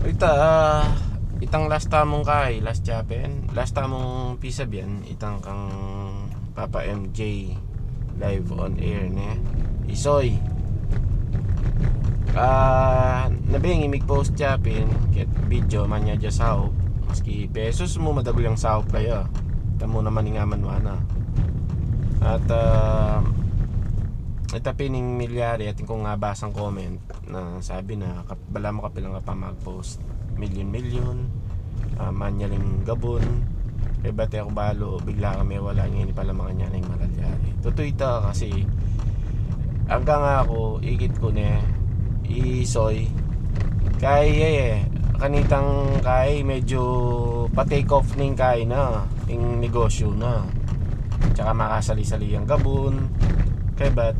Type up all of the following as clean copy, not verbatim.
Ita itang last tamong kay last Japan last tamong pisabian itang kang Papa MJ live on air ne isoy nabing imig post Japan ket video man niya sao maski pesos mo madagol yung sao kaya tamo naman nga manwana at ita pining milyari at kung nga basang comment na sabi na bala mo kapilang ka pa mag-post milyon manyaling gabon kaya bate ako balo bigla kami wala ngayon pala mga nyaning malalyari totoo ita kasi hanggang ako ikit ko ne isoy kaya kanitang kay medyo pa-take off ning kay na yung negosyo na tsaka makasali-sali ang gabon kaya ba't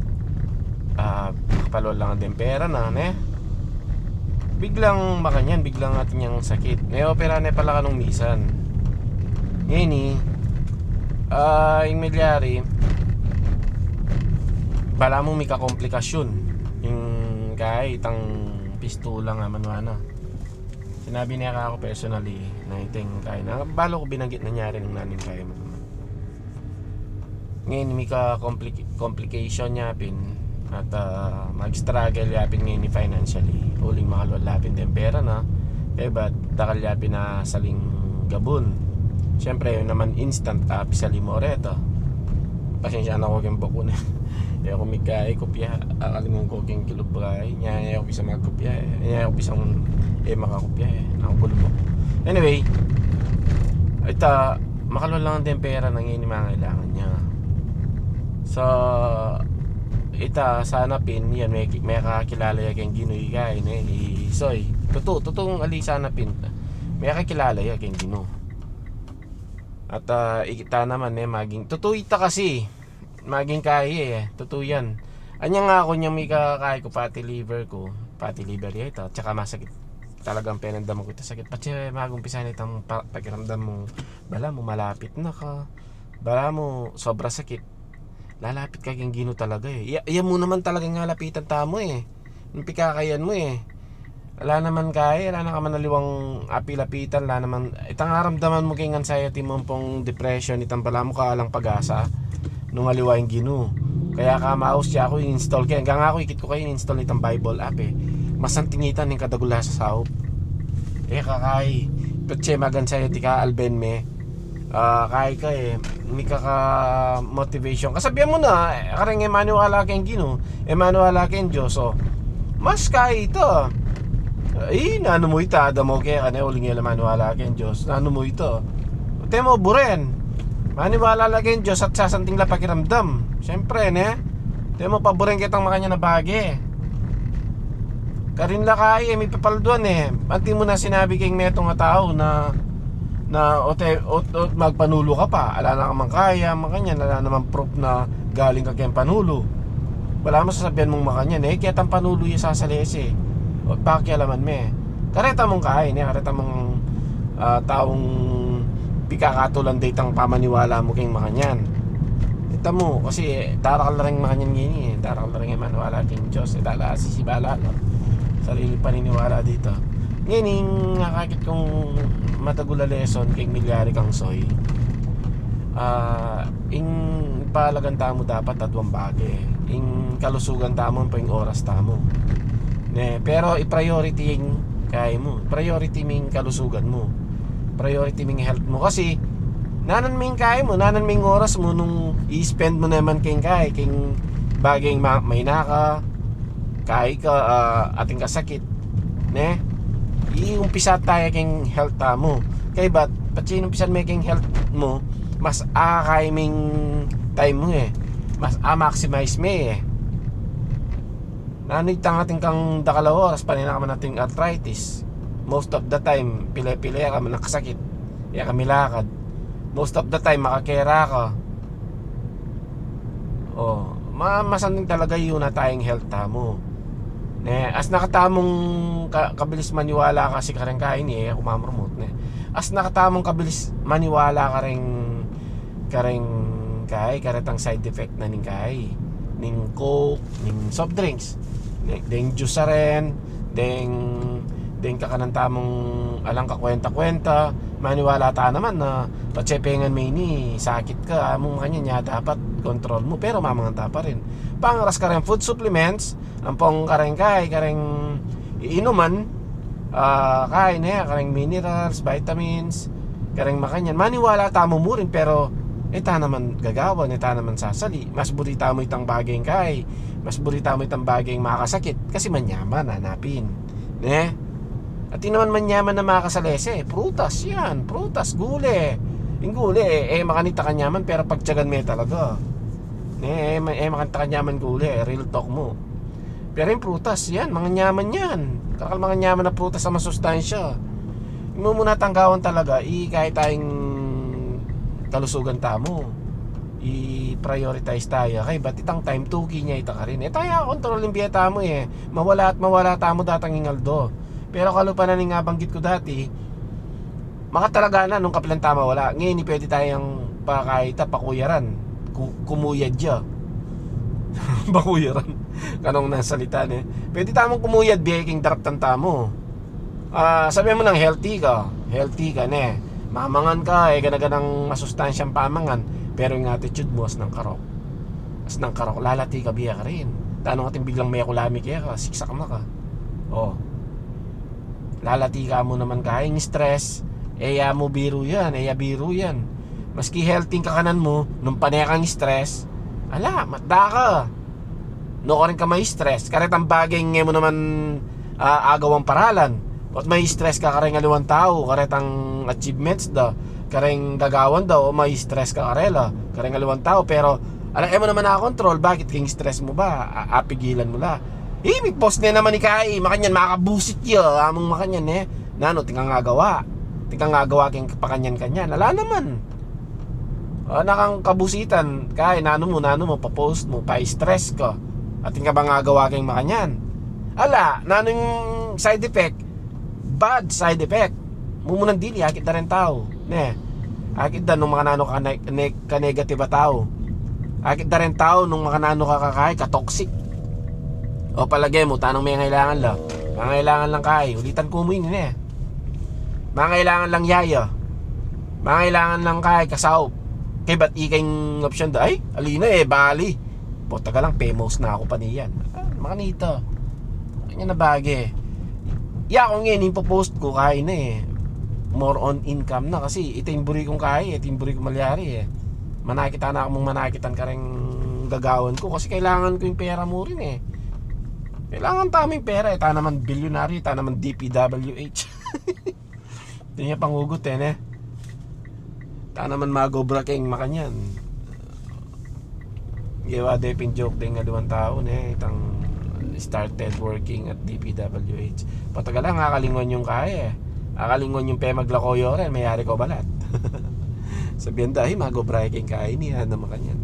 makapalo lang din pera na ne biglang makanyan biglang atin yung sakit may opera na pala kanong misan ngayon yung milyari bala mo may kakomplikasyon yung kahit ang pistula nga manuana sinabi niya ako personally na iting kaya na balo ko binanggit na nyari ng nanin kaya mo ngayon may complication niya pin at mag-struggle yapin ngayon ni financially huling makalwalapin din pera na eh ba't dakal yapin na saling gabon syempre yun naman instant pisali mo reto pasensya na ko kong bako na kaya kung may kaya kopya akalimong ko kong kilobray niya ako bisa magkopya niya ako bisang makakopya nakagulo mo anyway ita makalwal lang din pera na ngayon ni mga kailangan niya so ita sana pin yan may kakilala yung ginoy kay ne isoy totoong ali sana pin may kakilala yung gino at ikita naman maging totoo ita kasi maging kaya totoo yan anya nga ako niya may kakaya ko pati liver ito tsaka masakit talagang pinandam ko ito sakit pati magumpisa na itang pakiramdam mo bala mo malapit na ka bala mo sobra sakit lalapit ka kang gino talaga iyan mo naman talagang halapitan tamo yung pikakayan mo wala naman kaya wala na ka manaliwang api-lapitan wala naman itang aramdaman mo kayong anxiety mo pong depression itang pala mo kaalang pag-asa nung aliwa yung gino kaya ka maus siya ako i-install kaya hanggang ako ikit ko kayo i-install itang Bible app masantingitan yung kadagula sa saop kakay petche mag-anxiety ka alben me kay ka may kaka-motivation kasabihan mo na karang Emmanuel keng gino Emmanuel keng Diyos mas kaya ito nano mo ita adamo kaya kanya uling Emmanuel keng Diyos nano mo ito temo buren maniwala keng Diyos at sasanting la pakiramdam syempre temo paburen kitang makanya na bagi karin la kaya may papalduan anti mo na sinabi keng netong nga tao na magpanulo ka pa ala na ka man kaya makanya wala naman proof na galing ka kayang panulo wala mo sasabihan mong makanya kaya tang panulo yung sasalese o pakialaman me kareta mong kaya kareta mong taong pikakatulan datang pamaniwala mo kayong makanyan ita mo kasi tarakal na rin makanyan gini tarakal na rin maniwala kayong Diyos dala sisibala sarili paniniwala dito ngayon nakakit kong matagula lesson kay milyari kang soy ing palagan tamo dapat tatwang bagay ing kalusugan tamo pa yung oras tamo pero i-priority yung kaya mo priority ming kalusugan mo priority ming health mo kasi nanan ming kaya mo nanan ming oras mo nung i-spend mo naman kayong kaya kayong bagay may naka kaya ka ating kasakit iumpisa tayo keng health mo kay ba't sinumpisan mo keng health mo mas akaiming time mo mas maximize mo nanitang ating kang dakalaw oras panina ka man nating arthritis most of the time pila-pila ka man nakasakit kaya kami lakad most of the time makakera ka masanting talaga yun na tayong health mo as nakatamong kabilis maniwala kasi kareng kain kumamromot as nakatamong kabilis maniwala kareng karetang side effect na ning kay ning coke ning soft drinks ding juice rin ding din ka ng tamong alang ka kwenta-kwenta, maniwala ta naman na patsepengan may ni sakit ka among kanya niya dapat control mo pero mamanganta pa rin. Pangaras ka rin food supplements, ampong kareng kareng iinuman, kain na kareng minerals, vitamins, kareng makanyan. Maniwala ta mo rin pero ta naman gagawan, ta naman sasali. Mas burita mo itang bagay kay, mas burita mo itang bagay makakasakit kasi manyaman hanapin. At di naman manyaman na makasalese, prutas yan, prutas, gule. Yung gule, makanita kanyaman pero pagtyagan mo talaga. Makanita kanyaman gule, real talk mo. Pero yung prutas yan, mga nyaman yan. Kakal mga nyaman na prutas sa masustansya. Yung muna tanggawan talaga, kahit tayong kalusugan tamo, i-prioritize tayo. Kay ba't itang time tuki niya ita ka rin. Tayo kontrol yung biyeta mo mawala at mawala tamo datang ingaldo. Pero kalupa na nga banggit ko dati, makatalaga na nung kapilang tama wala. Ngayon pwede tayong pakuyaran, kumuyad siya. Bakuyaran kanong nasalita pwede tamong kumuyad biyaking daraptan tamo. Sabihin mo ng healthy ka mamangan ka ganaganang masustansyang pamangan, pero yung attitude mo as ng karok lalati ka biya ka rin. Tanong ating biglang may kulami kaya ka siksak na ka. Lalati ka mo naman kahing stress, mo biro yan. Maski healthy ka kanan mo, nung panekang stress, matda ka. No ka rin ka may stress, karet ang bagay mo naman agawang paralan. At may stress ka kareng aliwan tao, karet ang achievements kareng gagawan o may stress ka karela, kareng aliwan tao. Pero, mo naman nakakontrol, bakit king stress mo ba? Apigilan mo la. May post na naman ni Kai, makanyan makabusit ya, among makanyan nano, tingkang ngagawa king pakanyan-kanyan, ala naman. Nakang kabusitan, Kai, nano mo, papost mo, pa-stress ka, at tingka ba ngagawa king makanyan. Nano yung side effect, bad side effect, mumunan dili, akit na rin tao, akit na nung mga nano ka negative tao, akit na rin tao nung mga nano ka toxic. Palagay mo, tanong may kailangan lang. Mga kailangan lang ulitan ko mo yun mga kailangan lang yaya. Mga kailangan lang kasaw. Kaya ba't ikayong option alina bali. Taga lang, famous na ako pa niyan. Mga nito. Kanya na bagay. Kung ngayon, post ko more on income na kasi ito yung buri kong ito yung buri kong malyari Manakita na akong manakitan ka rin gagawan ko kasi kailangan ko yung pera mo rin Kailangan taming pera ta naman bilyonary, ta naman DPWH. Ito niya pangugot ta naman magobra keng makanyan. Gawa depin joke din nga duwan tao itang started working at DPWH. Patagal lang akalingon yung akalingon yung maglakoyo rin, mayari ko balat. Sabihan dahil magobra keng niya na makanyan.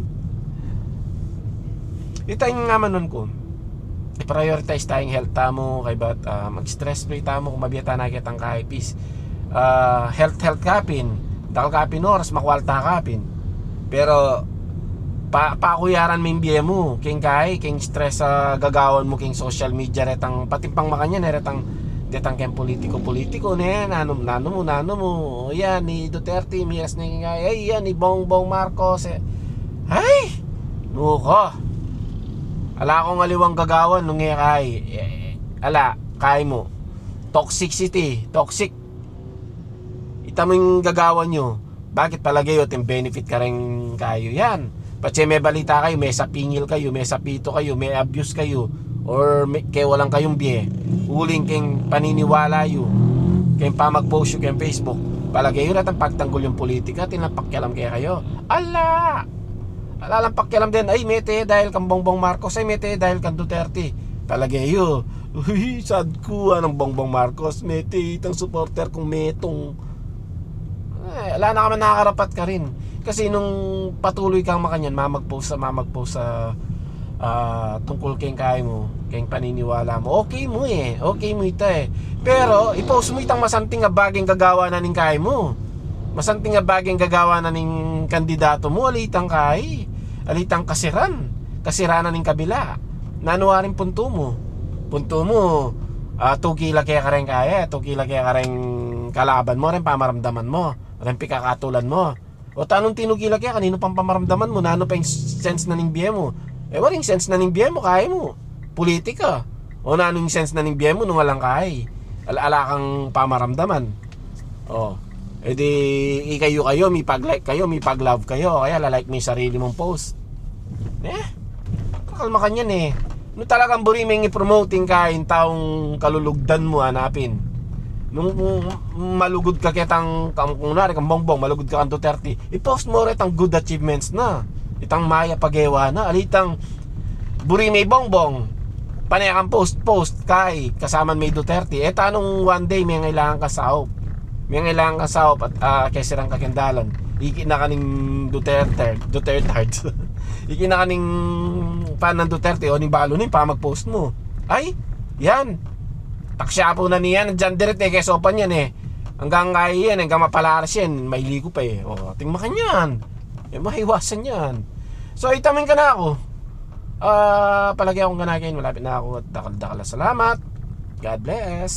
Ito yung nga manon ko, i-prioritize tayong health tamo kay bat mag-stress free tamo kung mabiyata na kitang peace. Health kapin dakal kapin oras makwalta kapin, pero pakuyaran mo yung biya mo king stress sa gagawan mo king social media retang patimpang makanyan retang kem politiko nano mo yan ni Duterte miras na yan ni Bongbong Marcos nuko. Akong aliwang gagawan nung kay mo toxic ita mo yung gagawan nyo. Bakit palagay yung benefit ka rin kayo yan? Patse may balita kayo, may sapingil kayo, may sapito kayo, may abuse kayo, or kaya walang kayong biye, uling keng paniniwala yun, kaya pa mag-post yun kaya Facebook, palagay yun natin pagtanggol yung politika, tinapakyalam kaya kayo. Alalang pakialam din, mete dahil kang Bongbong Marcos, mete dahil kang Duterte. Palagay yun, sad ko ng Bongbong Marcos, mete itang supporter kong metong. Wala na ka man nakakarapat ka rin. Kasi nung patuloy kang makanyan, mamagpost sa tungkol keng kaya mo, keng paniniwala mo, okay mo ito Pero ipost mo itang masanting nga baging gagawa na ning kaya mo. Masanting nga baging gagawa na ning kandidato mo, alitang kasiranan ning kabila. Nanuwaring punto mo tukila kaya ka rin kaya, tukila kaya ka rin kalaban mo, rin pamaramdaman mo, rin pikakatulan mo. O tanong tinukila kaya, kanino pang pamaramdaman mo, na ano pa yung sense na ningbiye mo? Waring sense na ningbiye mo, kaya mo. Politika. O na anong sense na ningbiye mo nung walang kaya? Ala kang pamaramdaman. O, edi kayo, may pag-like kayo, may pag-love kayo, kaya lalike mo yung sarili mong post. Kakalma ka niyan Nung talagang buriming i-promoting ka, yung taong kalulugdan mo, hanapin. Nung malugod ka kitang, kunwari kang Bongbong, malugod ka kang Duterte, i-post mo rin ang good achievements na. Itang maya pagewa na, alitang buriming Bongbong, panay kang post kay, kasaman may Duterte. Tanong one day, may ngailangan ka sahop. May ngailangan ka sahop at kesirang kakendalan. Iki na kaning Duterte Iki na kaning fan ng Duterte o ni Balo ni pa mag-post mo. Ay, yan. Taksya po na niyan, dyan direct kaya sopan yan hanggang kaya yan, hanggang mapalaras yan, may ligo pa o, tingma ka yan. Mahiwasan yan. So, itamin ka na ako. Palagi akong ganagayin, malapit na ako at dakal-dakal. Salamat. God bless.